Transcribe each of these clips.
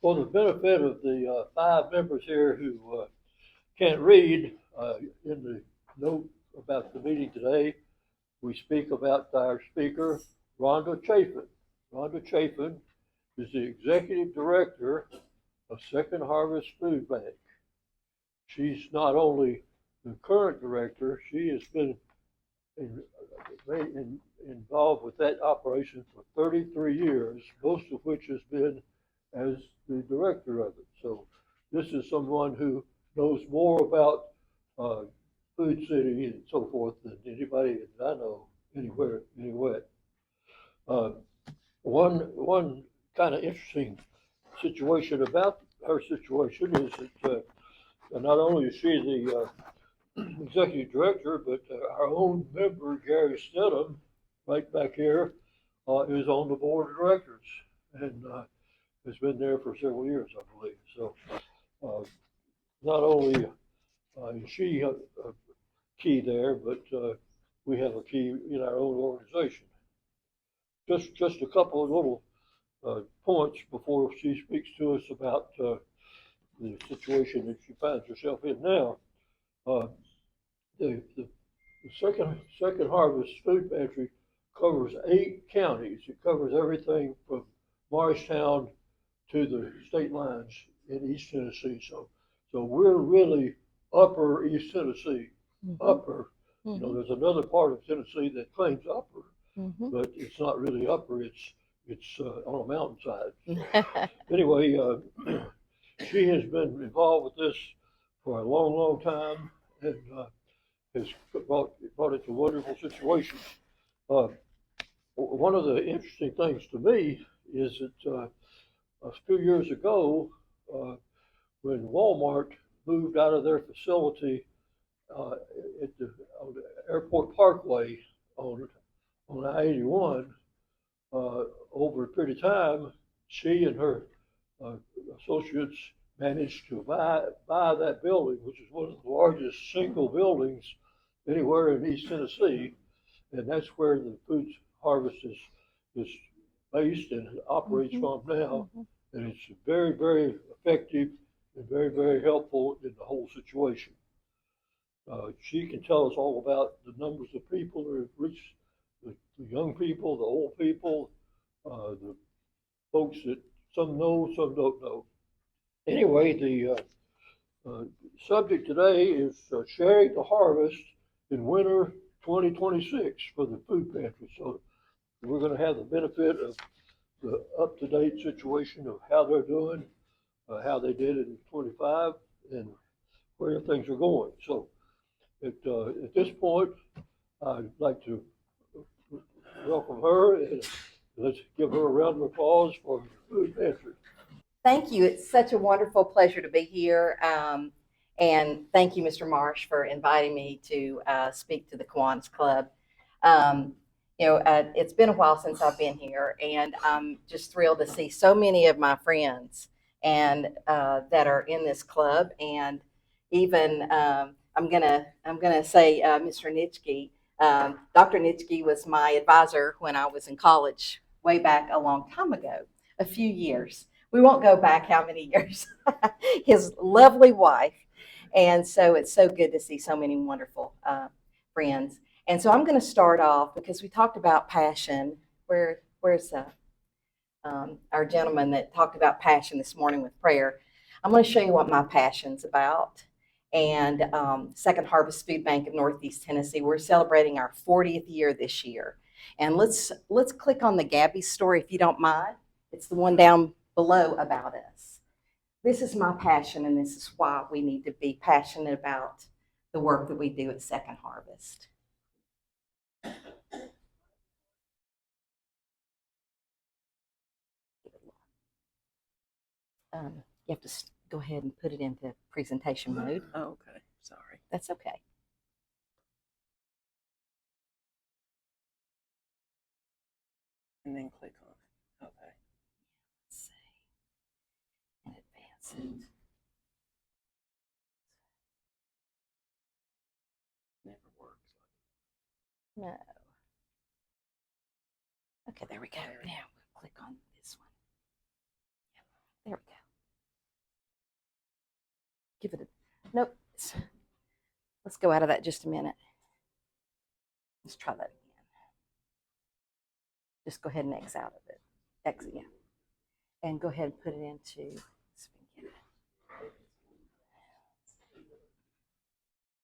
For the benefit of the five members here who can't read, in the note about the meeting today, we speak about our speaker, Rhonda Chafin. Rhonda Chafin is the executive director of Second Harvest Food Bank. She's not only the current director, she has been involved with that operation for 33 years, most of which has been as the director of it. So this is someone who knows more about uh, Food City and so forth than anybody that I know anywhere. Uh, one kind of interesting situation about her situation is that not only is she the executive director, but our own member, Gary Stidham, right back here, is on the board of directors and has been there for several years, I believe. So uh, not only is she a key there, but we have a key in our own organization. Just a couple of little points before she speaks to us about the situation that she finds herself in now. Uh, the second harvest food pantry covers 8 counties. It covers everything from Morristown to the state lines in East Tennessee. So we're really upper East Tennessee, upper. You know, there's another part of Tennessee that claims upper, but it's not really upper. It's on a mountainside. So anyway, she has been involved with this for a long time, and has brought it to wonderful situations. Uh, One of the interesting things to me is that a few years ago, uh, when Walmart moved out of their facility uh, on the Airport Parkway on I-81, over a period of time, she and her uh, associates managed to buy that building, which is one of the largest single buildings anywhere in East Tennessee, and that's where the food harvest is based and operates from now. And it's very effective and very helpful in the whole situation. She can tell us all about the numbers of people that have reached the young people, the old people, the folks that some know, some don't know. Anyway, the subject today is sharing the harvest in winter 2026 for the food pantry. So we're going to have the benefit of the up-to-date situation of how they're doing, how they did it in 25, and where things are going. So at this point, I'd like to welcome her, and let's give her a round of applause for the food pantry. Thank you. It's such a wonderful pleasure to be here. And thank you, Mr. Marsh, for inviting me to speak to the Kiwanis Club. Um, it's been a while since I've been here, and I'm just thrilled to see so many of my friends and that are in this club. And even I'm gonna say Mr. Nitschke. Dr. Nitschke was my advisor when I was in college, way back a long time ago, a few years. We won't go back how many years. His lovely wife. And so it's so good to see so many wonderful friends. And so I'm going to start off because we talked about passion. Where's our gentleman that talked about passion this morning with prayer? I'm going to show you what my passion's about. And Second Harvest Food Bank of Northeast Tennessee, we're celebrating our 40th year this year. And let's click on the Gabby story if you don't mind. It's the one down below about us. This is my passion, and this is why we need to be passionate about the work that we do at Second Harvest. You have to go ahead and put it into presentation mode. Oh, okay. Sorry. That's okay. And then click on it. Okay. Let's see. And advance it. Never works. No. Okay, there we go. Now we'll click on this one. Give it a, nope. Let's go out of that just a minute. Let's try that again. Just go ahead and X out of it. Exit, yeah. And go ahead and put it into,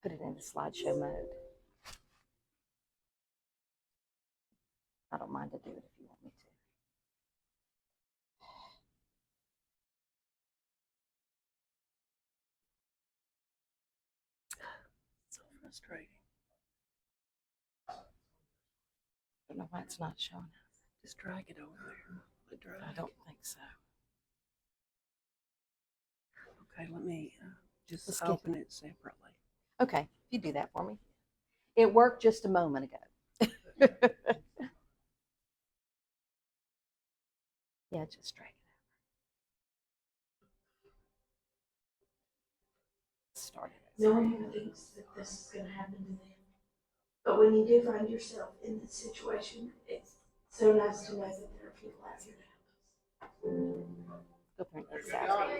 put it into slideshow mode. I don't mind to do it if you want me to. So frustrating. I don't know why it's not showing. Just drag it over there. Let it drag. I don't think so. Okay, let me just Let's get- open it separately. Okay, you do that for me. It worked just a moment ago. Yeah, just drag it out. Start it. No one ever thinks that this is going to happen to them. But when you do find yourself in this situation, it's so nice to know that there are people out here to help us. Go through and X out.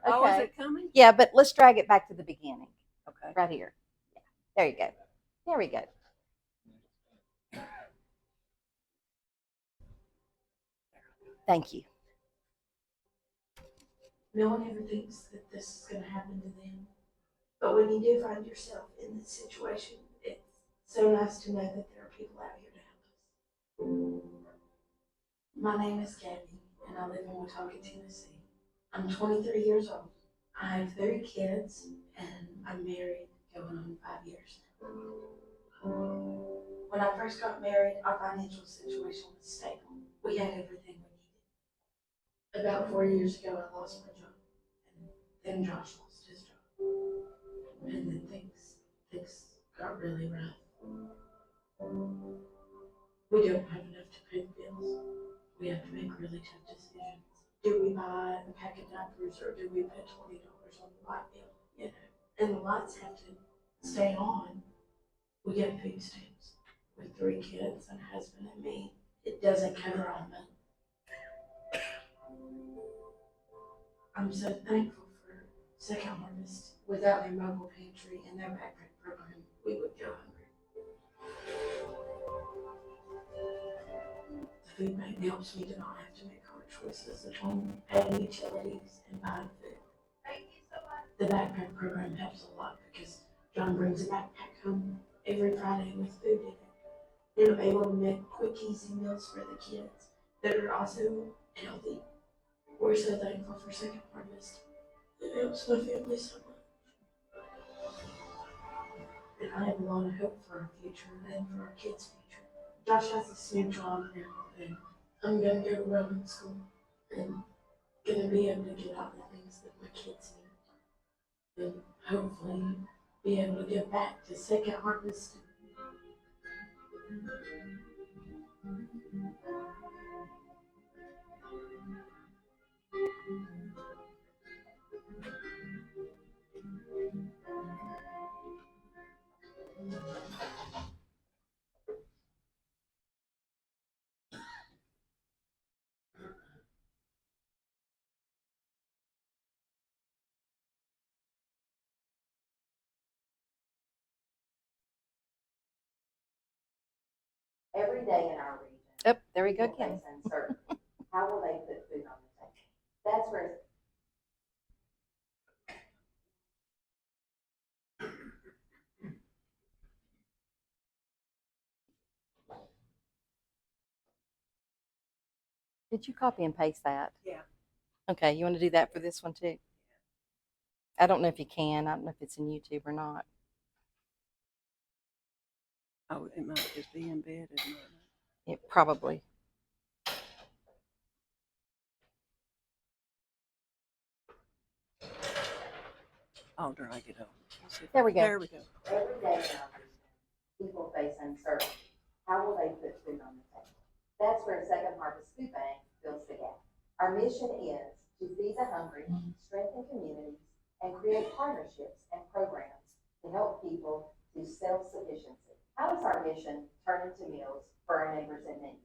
Oh, is Okay. it coming? Yeah, but let's drag it back to the beginning. Okay. Right here. Yeah. There you go. There we go. Thank you. No one ever thinks that this is going to happen to them. But when you do find yourself in this situation, it's so nice to know that there are people out here to help us. My name is Chafin, and I live in Watauga, Tennessee. I'm 23 years old. I have 3 kids, and I'm married going on 5 years. When I first got married, our financial situation was stable. We had everything we needed. About 4 years ago, I lost my job, and then Josh lost his job. And then things got really rough. We don't have enough to pay the bills. We have to make really tough decisions. Do we buy a pack of diapers or do we put $20 on the light bill? You know, and the lights have to stay on. We get food stamps. With 3 kids, and a husband and me, it doesn't cover our month. I'm so thankful for Second Harvest. Without their mobile pantry and their backpack program, we would go hungry. The food bank helps me to not have to make hard choices at home, paying utilities and buying food. The backpack program helps a lot because John brings a backpack home every Friday with food in it. And I'm able to make quick, easy meals for the kids that are also healthy. We're so thankful for Second Harvest. It helps my family so much. And I have a lot of hope for our future and for our kids' future. Josh has this new job now, and I'm going to go to welding school and going to be able to get out the things that my kids need. And hopefully be able to give back to Second Harvest. Every day in our region. Oh, there we go again. How will they put food on the table? That's where. Did you copy and paste that? Yeah. Okay, you want to do that for this one too? I don't know if you can. I don't know if it's in YouTube or not. Oh, it might just be embedded. It probably. I'll drag it over. There we go. There we go. Every day now, people face uncertainty. How will they put food on the table? That's where Second Harvest Food Bank fills the gap. Our mission is to feed the hungry, strengthen communities, and create partnerships and programs to help people to self-sufficiency. How does our mission turn into meals for our neighbors in need?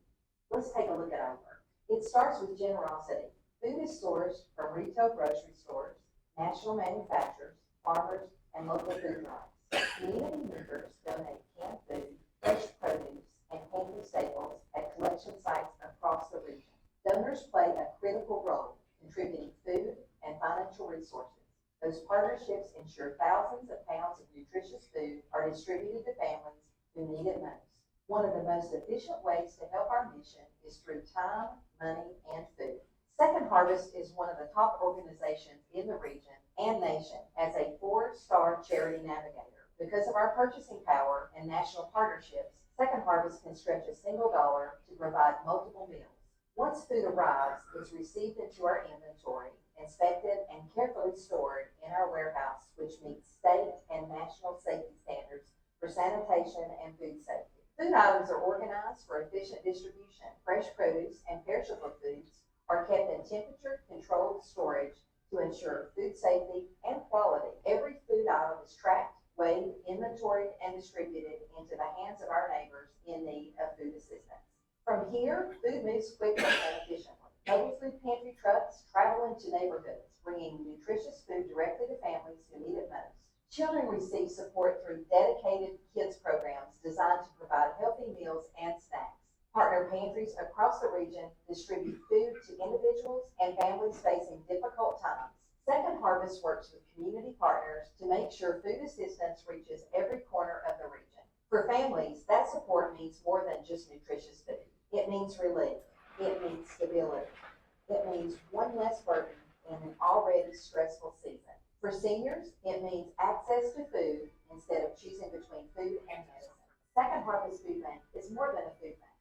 Let's take a look at our work. It starts with generosity. Food is sourced from retail grocery stores, national manufacturers, farmers, and local food drives. Community members donate canned food, fresh produce, and pantry staples at collection sites across the region. Donors play a critical role, contributing food and financial resources. Those partnerships ensure thousands of pounds of nutritious food are distributed to families who need it most. One of the most efficient ways to help our mission is through time, money, and food. Second Harvest is one of the top organizations in the region and nation as a 4-star charity navigator. Because of our purchasing power and national partnerships, Second Harvest can stretch a single dollar to provide multiple meals. Once food arrives, it's received into our inventory, inspected, and carefully stored in our warehouse, which meets state and national safety standards for sanitation and food safety. Food items are organized for efficient distribution. Fresh produce and perishable foods are kept in temperature-controlled storage to ensure food safety and quality. Every food item is tracked, weighed, inventoried, and distributed into the hands of our neighbors in need of food assistance. From here, food moves quickly and efficiently. Mobile food pantry trucks travel into neighborhoods, bringing nutritious food directly to families who need it most. Children receive support through dedicated kids programs designed to provide healthy meals and snacks. Partner pantries across the region distribute food to individuals and families facing difficult times. Second Harvest works with community partners to make sure food assistance reaches every corner of the region. For families, that support means more than just nutritious food. It means relief. It means stability. It means one less burden in an already stressful season. For seniors, it means access to food instead of choosing between food and medicine. Second Harvest Food Bank is more than a food bank.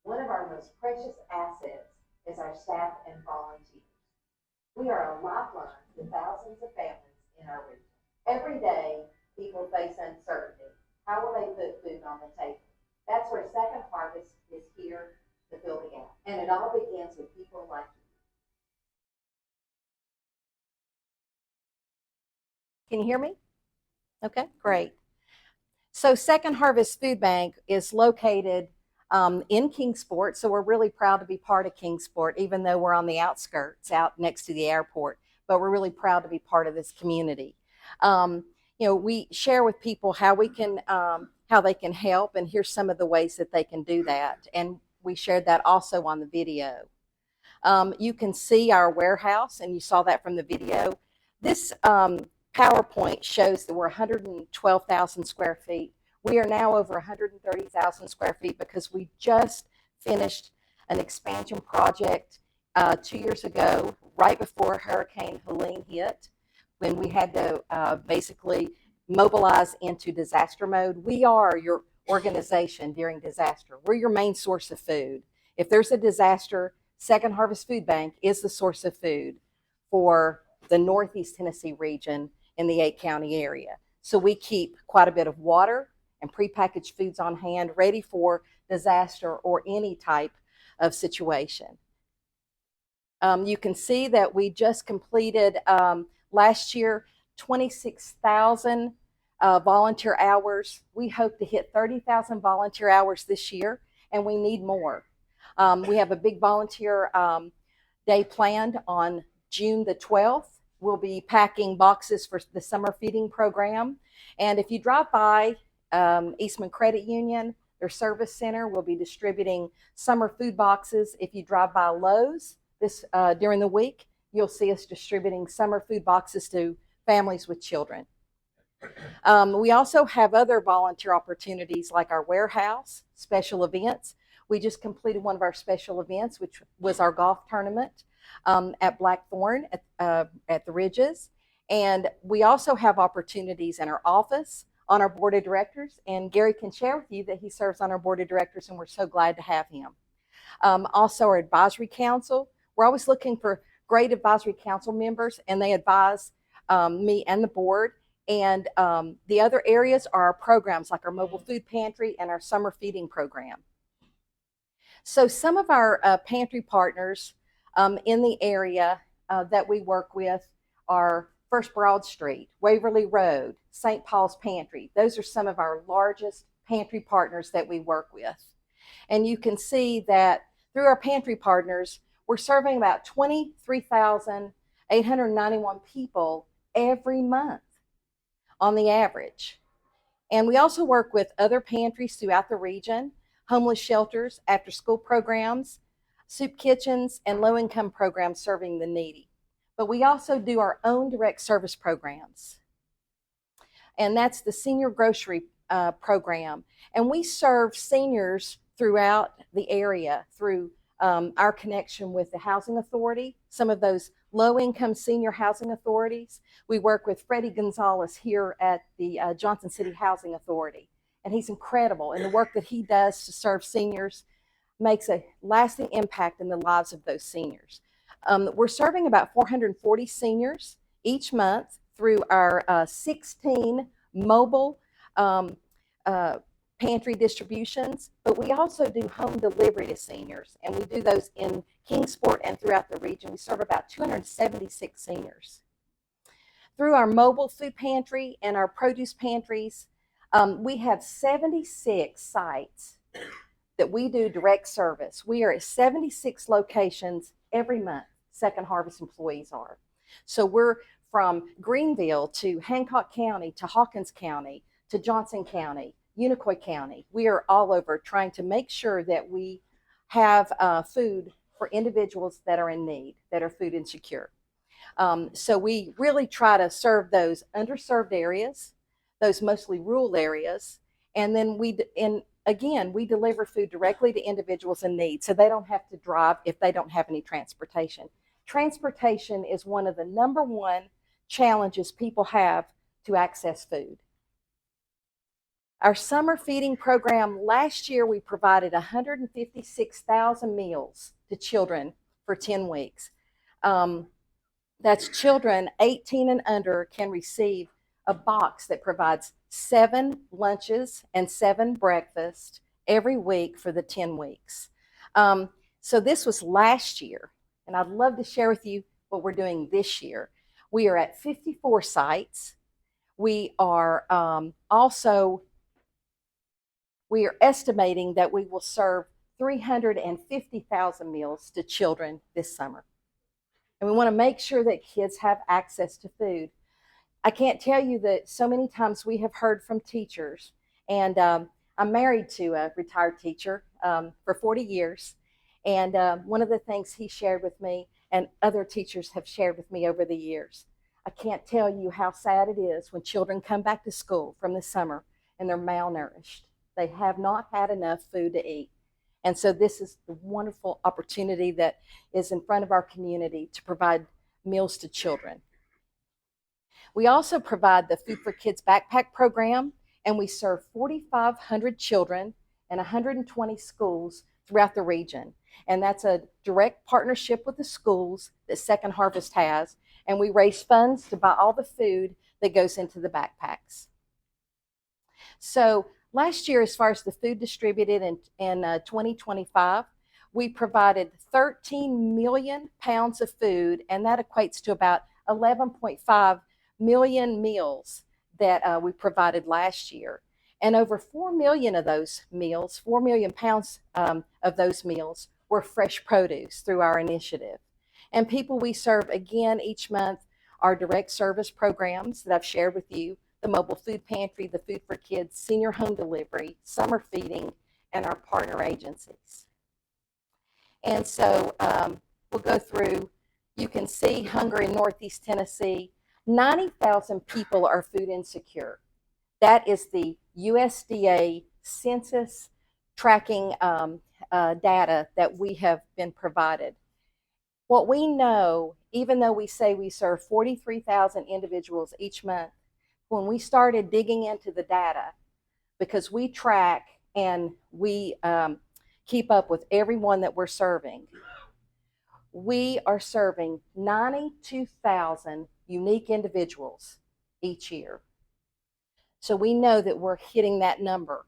One of our most precious assets is our staff and volunteers. We are a lifeline to thousands of families in our region. Every day, people face uncertainty. How will they put food on the table? That's where Second Harvest is here to fill the gap. And it all begins with people like you. Can you hear me? Okay, great. So Second Harvest Food Bank is located in Kingsport, so we're really proud to be part of Kingsport, even though we're on the outskirts, out next to the airport. But we're really proud to be part of this community. We share with people how we can, how they can help, and here's some of the ways that they can do that. And we shared that also on the video. You can see our warehouse, and you saw that from the video. This PowerPoint shows that we're 112,000 square feet. We are now over 130,000 square feet because we just finished an expansion project 2 years ago, right before Hurricane Helene hit, when we had to basically mobilize into disaster mode. We are your organization during disaster. We're your main source of food. If there's a disaster, Second Harvest Food Bank is the source of food for the Northeast Tennessee region in the 8-county area. So we keep quite a bit of water and prepackaged foods on hand, ready for disaster or any type of situation. You can see that we just completed last year 26,000 volunteer hours. We hope to hit 30,000 volunteer hours this year, and we need more. We have a big volunteer day planned on June the 12th. We'll be packing boxes for the summer feeding program. And if you drive by Eastman Credit Union, their service center will be distributing summer food boxes. If you drive by Lowe's during the week, you'll see us distributing summer food boxes to families with children. We also have other volunteer opportunities like our warehouse, special events. We just completed one of our special events, which was our golf tournament at Blackthorn at the Ridges. And we also have opportunities in our office, on our board of directors, and Gary can share with you that he serves on our board of directors, and we're so glad to have him. Also our advisory council. We're always looking for great advisory council members, and they advise me and the board. And the other areas are our programs like our mobile food pantry and our summer feeding program. So some of our pantry partners in the area that we work with are First Broad Street, Waverly Road, St. Paul's Pantry. Those are some of our largest pantry partners that we work with. And you can see that through our pantry partners, we're serving about 23,891 people every month on the average. And we also work with other pantries throughout the region, homeless shelters, after school programs, soup kitchens, and low income programs serving the needy. But we also do our own direct service programs. And that's the senior grocery program. And we serve seniors throughout the area through our connection with the Housing Authority, some of those low-income senior housing authorities. We work with Freddie Gonzalez here at the Johnson City Housing Authority. And he's incredible. And the work that he does to serve seniors makes a lasting impact in the lives of those seniors. We're serving about 440 seniors each month through our 16 mobile pantry distributions, but we also do home delivery to seniors, and we do those in Kingsport and throughout the region. We serve about 276 seniors. Through our mobile food pantry and our produce pantries, we have 76 sites that we do direct service. We are at 76 locations every month, Second Harvest employees are. So we're from Greenville to Hancock County to Hawkins County to Johnson County, Unicoi County. We are all over trying to make sure that we have food for individuals that are in need, that are food insecure. So we really try to serve those underserved areas, those mostly rural areas, and then we deliver food directly to individuals in need, so they don't have to drive if they don't have any transportation. Transportation is one of the number one challenges people have to access food. Our summer feeding program, last year we provided 156,000 meals to children for 10 weeks. That's children 18 and under can receive a box that provides 7 lunches and 7 breakfasts every week for the 10 weeks. So this was last year, and I'd love to share with you what we're doing this year. We are at 54 sites. We are estimating that we will serve 350,000 meals to children this summer. And we want to make sure that kids have access to food. I can't tell you that so many times we have heard from teachers, and I'm married to a retired teacher for 40 years. And one of the things he shared with me, and other teachers have shared with me over the years, I can't tell you how sad it is when children come back to school from the summer and they're malnourished. They have not had enough food to eat. And so this is the wonderful opportunity that is in front of our community to provide meals to children. We also provide the Food for Kids backpack program, and we serve 4,500 children and 120 schools throughout the region. And that's a direct partnership with the schools that Second Harvest has, and we raise funds to buy all the food that goes into the backpacks. So last year, as far as the food distributed in 2025, we provided 13 million pounds of food, and that equates to about 11.5 million meals that we provided last year. And over 4 million of those meals, 4 million pounds of those meals were fresh produce through our initiative. And people we serve again each month are direct service programs that I've shared with you, the mobile food pantry, the Food for Kids, senior home delivery, summer feeding, and our partner agencies. And so we'll go through, you can see hunger in Northeast Tennessee. 90,000 people are food insecure. That is the USDA census tracking data that we have been provided. What we know, even though we say we serve 43,000 individuals each month, when we started digging into the data, because we track and we keep up with everyone that we're serving, we are serving 92,000 unique individuals each year. So we know that we're hitting that number.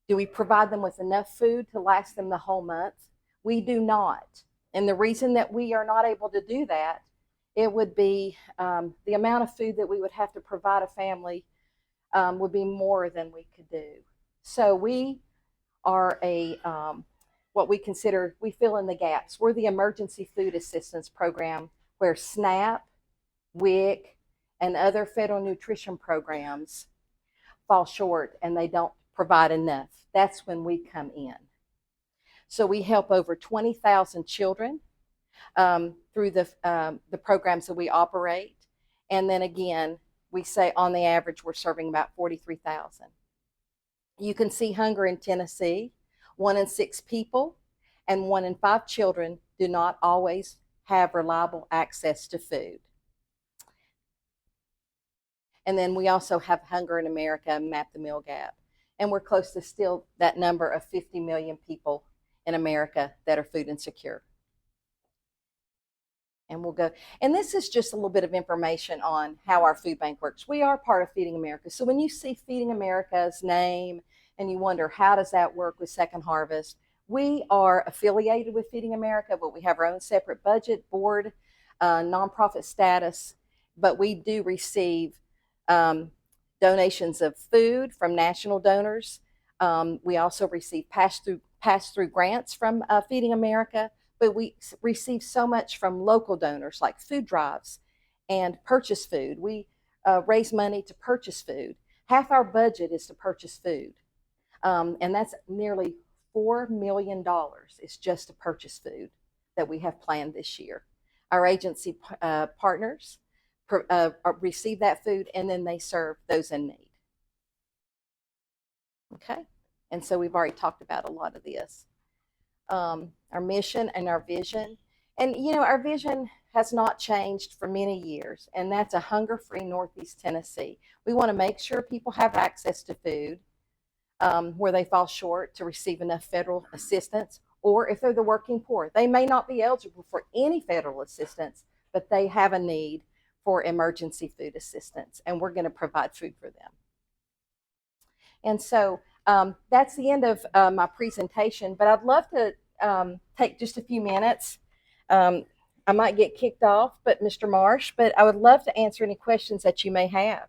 Do we provide them with enough food to last them the whole month? We do not. And the reason that we are not able to do that, it would be the amount of food that we would have to provide a family would be more than we could do. So we are what we consider, we fill in the gaps. We're the Emergency Food Assistance Program where SNAP, WIC, and other federal nutrition programs fall short and they don't provide enough, that's when we come in. So we help over 20,000 children through the programs that we operate. And then again, we say on the average, we're serving about 43,000. You can see hunger in Tennessee. 1 in 6 people and 1 in 5 children do not always have reliable access to food. And then we also have Hunger in America, Map the Meal Gap. And we're close to still that number of 50 million people in America that are food insecure. And we'll go, and this is just a little bit of information on how our food bank works. We are part of Feeding America. So when you see Feeding America's name and you wonder, how does that work with Second Harvest? We are affiliated with Feeding America, but we have our own separate budget, board, nonprofit status, but we do receive donations of food from national donors. We also receive pass-through grants from Feeding America, but we receive so much from local donors like food drives and purchase food. We raise money to purchase food. Half our budget is to purchase food, and that's nearly $4 million is just to purchase food that we have planned this year. Our agency partners receive that food, and then they serve those in need. Okay, and so we've already talked about a lot of this. Our mission and our vision. And, you know, our vision has not changed for many years, and that's a hunger-free Northeast Tennessee. We want to make sure people have access to food where they fall short to receive enough federal assistance, or if they're the working poor. They may not be eligible for any federal assistance, but they have a need for emergency food assistance, and we're going to provide food for them. And so that's the end of my presentation, but I'd love to take just a few minutes. I might get kicked off, but Mr. Marsh, but I would love to answer any questions that you may have.